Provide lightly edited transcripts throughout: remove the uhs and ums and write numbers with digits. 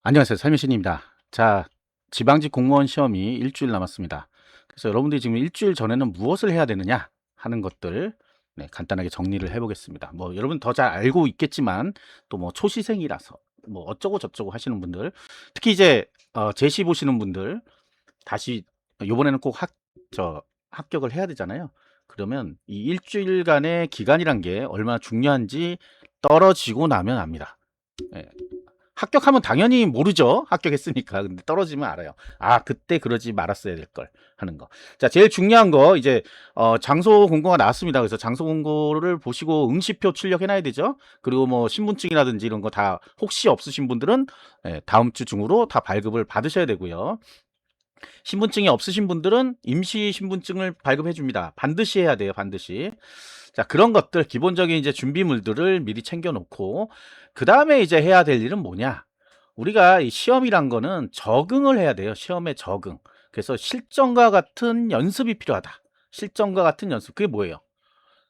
안녕하세요. 살면신입니다. 자, 지방직 공무원 시험이 일주일 남았습니다. 그래서 여러분들이 지금 일주일 전에는 무엇을 해야 되느냐 하는 것들 간단하게 정리를 해보겠습니다. 뭐 여러분 더 잘 알고 있겠지만 또 뭐 초시생이라서 뭐 어쩌고 저쩌고 하시는 분들, 특히 이제 제시 보시는 분들 다시 요번에는 꼭 합격을 해야 되잖아요. 그러면 이 일주일간의 기간이란 게 얼마나 중요한지 떨어지고 나면 압니다. 예, 합격하면 당연히 모르죠. 합격했으니까. 근데 떨어지면 알아요. 아, 그때 그러지 말았어야 될 걸 하는 거. 자, 제일 중요한 거 이제 장소 공고가 나왔습니다. 그래서 장소 공고를 보시고 응시표 출력해 놔야 되죠. 그리고 뭐 신분증이라든지 이런 거 다 혹시 없으신 분들은 다음 주 중으로 다 발급을 받으셔야 되고요. 신분증이 없으신 분들은 임시 신분증을 발급해 줍니다. 반드시 해야 돼요. 반드시. 자, 그런 것들 기본적인 이제 준비물들을 미리 챙겨 놓고 그다음에 이제 해야 될 일은 뭐냐? 우리가 이 시험이란 거는 적응을 해야 돼요. 시험에 적응. 그래서 실전과 같은 연습이 필요하다. 실전과 같은 연습. 그게 뭐예요?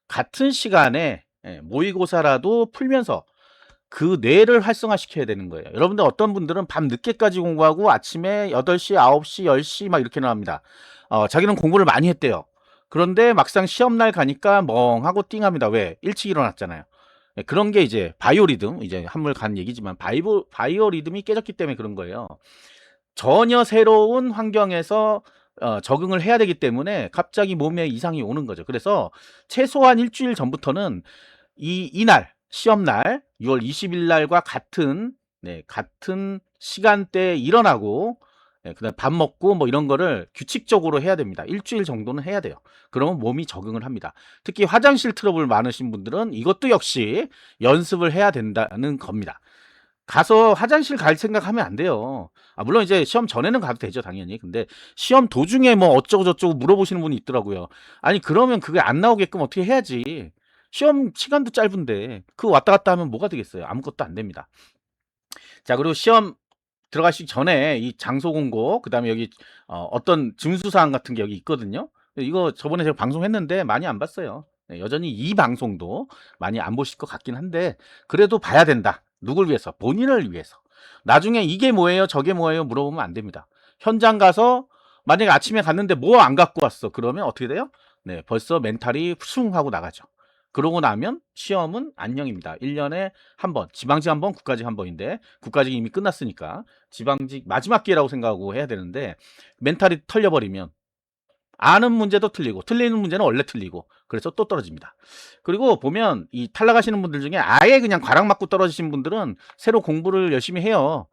같은 시간에 모의고사라도 풀면서 그 뇌를 활성화시켜야 되는 거예요. 여러분들 어떤 분들은 밤 늦게까지 공부하고 아침에 8시, 9시, 10시 막 이렇게 나옵니다. 자기는 공부를 많이 했대요. 그런데 막상 시험날 가니까 멍하고 띵합니다. 왜? 일찍 일어났잖아요. 그런 게 이제 바이오리듬, 이제 한물 간 얘기지만 바이오리듬이 깨졌기 때문에 그런 거예요. 전혀 새로운 환경에서 적응을 해야 되기 때문에 갑자기 몸에 이상이 오는 거죠. 그래서 최소한 일주일 전부터는 이날 시험날 6월 20일 날과 같은 시간대에 일어나고 그다음 밥 먹고 뭐 이런 거를 규칙적으로 해야 됩니다. 일주일 정도는 해야 돼요. 그러면 몸이 적응을 합니다. 특히 화장실 트러블 많으신 분들은 이것도 역시 연습을 해야 된다는 겁니다. 가서 화장실 갈 생각하면 안 돼요. 물론 이제 시험 전에는 가도 되죠, 당연히. 근데 시험 도중에 뭐 어쩌고 저쩌고 물어보시는 분이 있더라고요. 아니, 그러면 그게 안 나오게끔 어떻게 해야지. 시험 시간도 짧은데 그 왔다 갔다 하면 뭐가 되겠어요? 아무것도 안 됩니다. 자, 그리고 시험 들어가시기 전에 이 장소 공고, 그다음에 여기 어떤 증수 사항 같은 게 여기 있거든요. 이거 저번에 제가 방송했는데 많이 안 봤어요. 여전히 이 방송도 많이 안 보실 것 같긴 한데 그래도 봐야 된다. 누굴 위해서? 본인을 위해서. 나중에 이게 뭐예요? 저게 뭐예요? 물어보면 안 됩니다. 현장 가서 만약에 아침에 갔는데 뭐 안 갖고 왔어. 그러면 어떻게 돼요? 네, 벌써 멘탈이 푸숭 하고 나가죠. 그러고 나면 시험은 안녕입니다. 1년에 한 번, 지방직 한 번, 국가직 한 번인데 국가직이 이미 끝났으니까 지방직 마지막 기회라고 생각하고 해야 되는데 멘탈이 털려버리면 아는 문제도 틀리고 틀리는 문제는 원래 틀리고 그래서 또 떨어집니다. 그리고 보면 이 탈락하시는 분들 중에 아예 그냥 과락 맞고 떨어지신 분들은 새로 공부를 열심히 해요.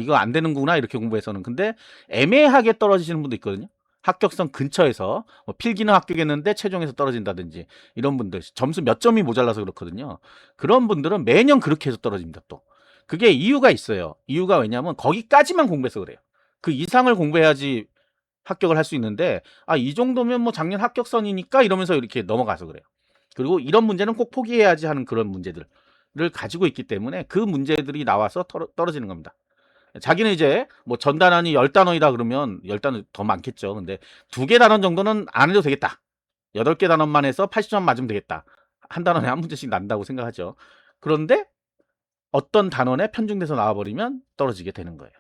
이거 안 되는구나 이렇게 공부해서는. 근데 애매하게 떨어지시는 분도 있거든요. 합격선 근처에서 뭐 필기는 합격했는데 최종에서 떨어진다든지 이런 분들 점수 몇 점이 모자라서 그렇거든요. 그런 분들은 매년 그렇게 해서 떨어집니다. 또 그게 이유가 있어요. 이유가 왜냐면 거기까지만 공부해서 그래요. 그 이상을 공부해야지 합격을 할 수 있는데 이 정도면 뭐 작년 합격선이니까 이러면서 이렇게 넘어가서 그래요. 그리고 이런 문제는 꼭 포기해야지 하는 그런 문제들을 가지고 있기 때문에 그 문제들이 나와서 떨어지는 겁니다. 자기는 이제 뭐 전단원이 10단원이다 그러면 10단원 더 많겠죠. 근데 2개 단원 정도는 안 해도 되겠다. 8개 단원만 해서 80점 맞으면 되겠다. 한 단원에 한 문제씩 난다고 생각하죠. 그런데 어떤 단원에 편중돼서 나와버리면 떨어지게 되는 거예요.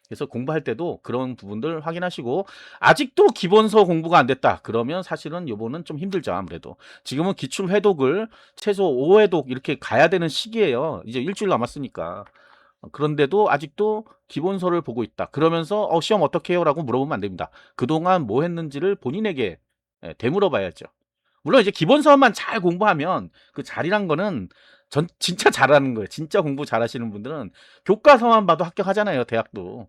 그래서 공부할 때도 그런 부분들 확인하시고 아직도 기본서 공부가 안 됐다. 그러면 사실은 요거는 좀 힘들죠. 아무래도. 지금은 기출 회독을 최소 5회독 이렇게 가야 되는 시기예요. 이제 일주일 남았으니까. 그런데도 아직도 기본서를 보고 있다. 그러면서 시험 어떻게 해요? 라고 물어보면 안 됩니다. 그동안 뭐 했는지를 본인에게 되물어 봐야죠. 물론 이제 기본서만 잘 공부하면 그 잘이란 거는 진짜 잘하는 거예요. 진짜 공부 잘하시는 분들은 교과서만 봐도 합격하잖아요. 대학도.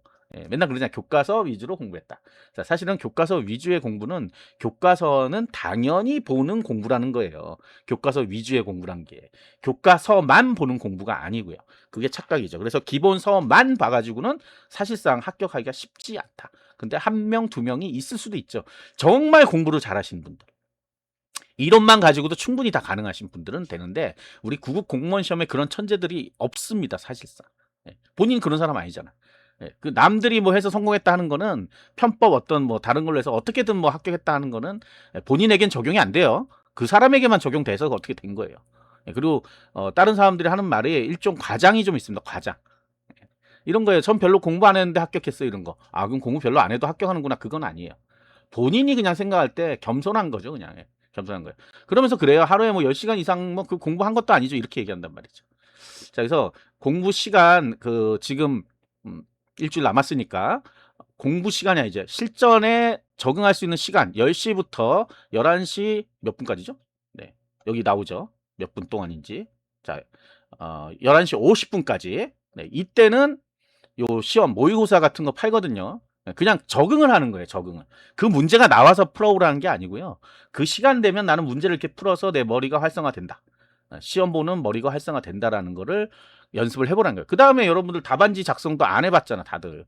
맨날 그러잖아요. 교과서 위주로 공부했다. 자, 사실은 교과서 위주의 공부는 교과서는 당연히 보는 공부라는 거예요. 교과서 위주의 공부란 게 교과서만 보는 공부가 아니고요. 그게 착각이죠. 그래서 기본서만 봐가지고는 사실상 합격하기가 쉽지 않다. 근데 한 명, 두 명이 있을 수도 있죠. 정말 공부를 잘하시는 분들. 이론만 가지고도 충분히 다 가능하신 분들은 되는데 우리 구급 공무원 시험에 그런 천재들이 없습니다. 사실상. 본인 그런 사람 아니잖아. 그 남들이 뭐 해서 성공했다 하는 거는 편법 어떤 뭐 다른 걸로 해서 어떻게든 뭐 합격했다 하는 거는 본인에겐 적용이 안 돼요. 그 사람에게만 적용돼서 어떻게 된 거예요. 그리고 다른 사람들이 하는 말이 일종 과장이 좀 있습니다. 과장. 이런 거예요. 전 별로 공부 안 했는데 합격했어요. 이런 거. 아, 그럼 공부 별로 안 해도 합격하는구나. 그건 아니에요. 본인이 그냥 생각할 때 겸손한 거죠. 그냥. 겸손한 거예요. 그러면서 그래요. 하루에 뭐 10시간 이상 뭐 그 공부한 것도 아니죠. 이렇게 얘기한단 말이죠. 자, 그래서 공부 시간 지금 일주일 남았으니까 공부 시간이 이제 실전에 적응할 수 있는 시간 10시부터 11시 몇 분까지죠? 네. 여기 나오죠. 몇 분 동안인지. 자, 11시 50분까지. 네, 이때는 요 시험 모의고사 같은 거 팔거든요. 그냥 적응을 하는 거예요. 적응을. 그 문제가 나와서 풀어오라는 게 아니고요. 그 시간 되면 나는 문제를 이렇게 풀어서 내 머리가 활성화된다. 시험 보는 머리가 활성화된다라는 거를 연습을 해보라는 거예요. 그 다음에 여러분들 답안지 작성도 안 해봤잖아, 다들.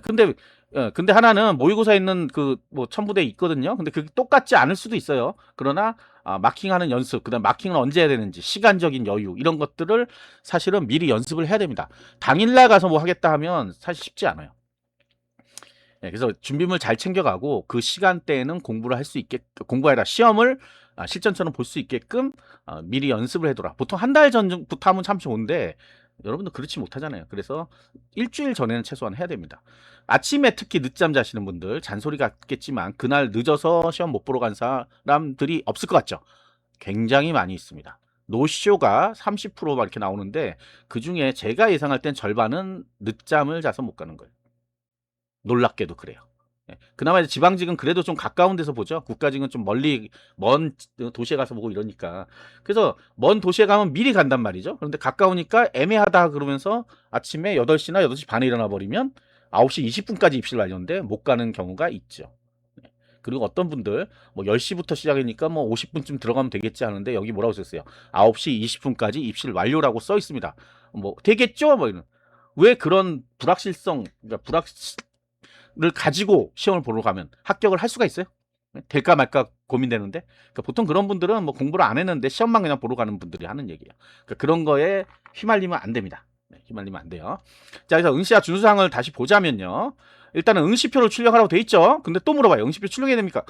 근데 하나는 모의고사 있는 뭐 첨부돼 있거든요. 근데 그게 똑같지 않을 수도 있어요. 그러나 마킹하는 연습, 그다음 마킹은 언제 해야 되는지, 시간적인 여유 이런 것들을 사실은 미리 연습을 해야 됩니다. 당일날 가서 뭐 하겠다 하면 사실 쉽지 않아요. 그래서 준비물 잘 챙겨가고 그 시간대에는 공부를 할 수 있게 공부가 아니라 시험을 실전처럼 볼 수 있게끔 미리 연습을 해둬라. 보통 한 달 전부터 하면 참 좋은데 여러분들 그렇지 못하잖아요. 그래서 일주일 전에는 최소한 해야 됩니다. 아침에 특히 늦잠 자시는 분들 잔소리 같겠지만 그날 늦어서 시험 못 보러 간 사람들이 없을 것 같죠? 굉장히 많이 있습니다. 노쇼가 30%막 이렇게 나오는데 그 중에 제가 예상할 땐 절반은 늦잠을 자서 못 가는 거예요. 놀랍게도 그래요. 그나마 이제 지방직은 그래도 좀 가까운 데서 보죠. 국가직은 좀 멀리 먼 도시에 가서 보고 이러니까. 그래서 먼 도시에 가면 미리 간단 말이죠. 그런데 가까우니까 애매하다 그러면서 아침에 8시나 8시 반에 일어나 버리면 9시 20분까지 입실 완료인데 못 가는 경우가 있죠. 그리고 어떤 분들 뭐 10시부터 시작이니까 뭐 50분쯤 들어가면 되겠지 하는데 여기 뭐라고 썼어요? 9시 20분까지 입실 완료라고 써 있습니다. 뭐 되겠죠? 뭐 이런. 왜 그런 불확실성, 그러니까 를 가지고 시험을 보러 가면 합격을 할 수가 있어요? 될까 말까 고민되는데. 그러니까 보통 그런 분들은 뭐 공부를 안 했는데 시험만 그냥 보러 가는 분들이 하는 얘기예요. 그러니까 그런 거에 휘말리면 안 됩니다. 휘말리면 안 돼요. 자, 그래서 응시와 준수사항을 다시 보자면요. 일단은 응시표를 출력하라고 돼 있죠. 근데 또 물어봐요. 응시표 출력해야 됩니까?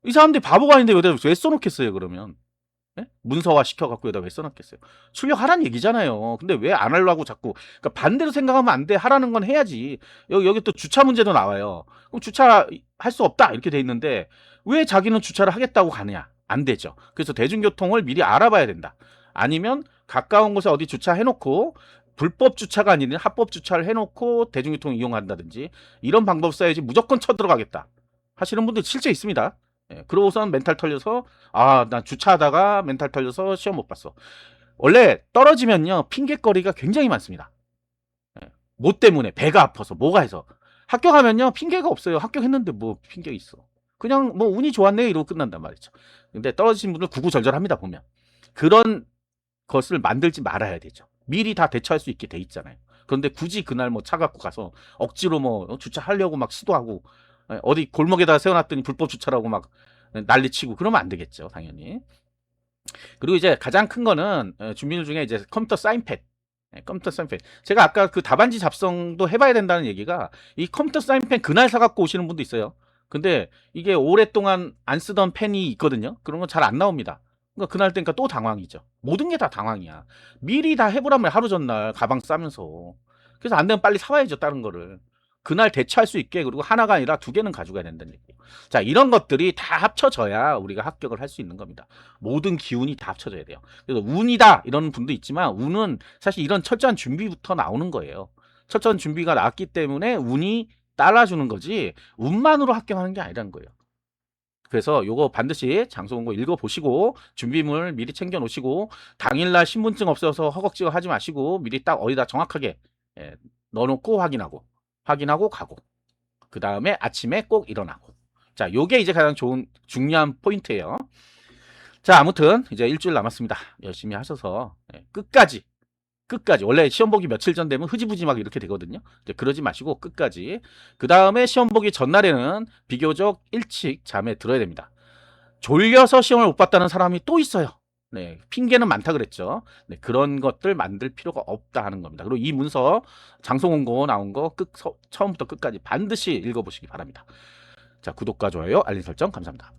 이 사람들이 바보가 아닌데 왜 써놓겠어요, 그러면? 문서화 시켜갖고 여기다 왜 써놨겠어요? 출력하라는 얘기잖아요. 근데 왜 안 하려고 자꾸, 그러니까 반대로 생각하면 안 돼. 하라는 건 해야지. 여기 또 주차 문제도 나와요. 그럼 주차 할 수 없다. 이렇게 돼 있는데 왜 자기는 주차를 하겠다고 가느냐? 안 되죠. 그래서 대중교통을 미리 알아봐야 된다. 아니면 가까운 곳에 어디 주차해놓고 불법 주차가 아닌 합법 주차를 해놓고 대중교통 이용한다든지 이런 방법 써야지 무조건 쳐들어가겠다 하시는 분들 실제 있습니다. 그러고선 멘탈 털려서 나 주차하다가 멘탈 털려서 시험 못 봤어. 원래 떨어지면요 핑계거리가 굉장히 많습니다. 뭐 때문에 배가 아파서 뭐가 해서 합격하면요 핑계가 없어요. 합격했는데 뭐 핑계 있어. 그냥 뭐 운이 좋았네 이러고 끝난단 말이죠. 근데 떨어지신 분들 구구절절합니다. 보면 그런 것을 만들지 말아야 되죠. 미리 다 대처할 수 있게 돼 있잖아요. 그런데 굳이 그날 뭐 차 갖고 가서 억지로 뭐 주차하려고 막 시도하고 어디 골목에다 세워놨더니 불법 주차라고 막 난리치고 그러면 안 되겠죠, 당연히. 그리고 이제 가장 큰 거는 준비물 중에 이제 컴퓨터 사인펜. 컴퓨터 사인펜. 제가 아까 그 답안지 잡성도 해봐야 된다는 얘기가 이 컴퓨터 사인펜 그날 사갖고 오시는 분도 있어요. 근데 이게 오랫동안 안 쓰던 펜이 있거든요. 그런 건 잘 안 나옵니다. 그러니까 그날 때니까 또 당황이죠. 모든 게 다 당황이야. 미리 다 해보라면 하루 전날 가방 싸면서. 그래서 안 되면 빨리 사와야죠, 다른 거를. 그날 대처할 수 있게 그리고 하나가 아니라 2개는 가져가야 된다는 얘기예요. 자, 이런 것들이 다 합쳐져야 우리가 합격을 할 수 있는 겁니다. 모든 기운이 다 합쳐져야 돼요. 그래서 운이다 이런 분도 있지만 운은 사실 이런 철저한 준비부터 나오는 거예요. 철저한 준비가 나왔기 때문에 운이 따라주는 거지 운만으로 합격하는 게 아니라는 거예요. 그래서 요거 반드시 장소 공고 읽어보시고 준비물 미리 챙겨 놓으시고 당일날 신분증 없어서 허걱지겁 하지 마시고 미리 딱 어디다 정확하게 넣어놓고 확인하고 가고 그 다음에 아침에 꼭 일어나고. 자, 요게 이제 가장 중요한 포인트예요. 자, 아무튼 이제 일주일 남았습니다. 열심히 하셔서 끝까지 원래 시험 보기 며칠 전 되면 흐지부지 막 이렇게 되거든요. 이제 그러지 마시고 끝까지. 그 다음에 시험 보기 전날에는 비교적 일찍 잠에 들어야 됩니다. 졸려서 시험을 못 봤다는 사람이 또 있어요. 네, 핑계는 많다 그랬죠. 네, 그런 것들 만들 필요가 없다 하는 겁니다. 그리고 이 문서 장소공고 나온 거 처음부터 끝까지 반드시 읽어보시기 바랍니다. 자, 구독과 좋아요, 알림 설정 감사합니다.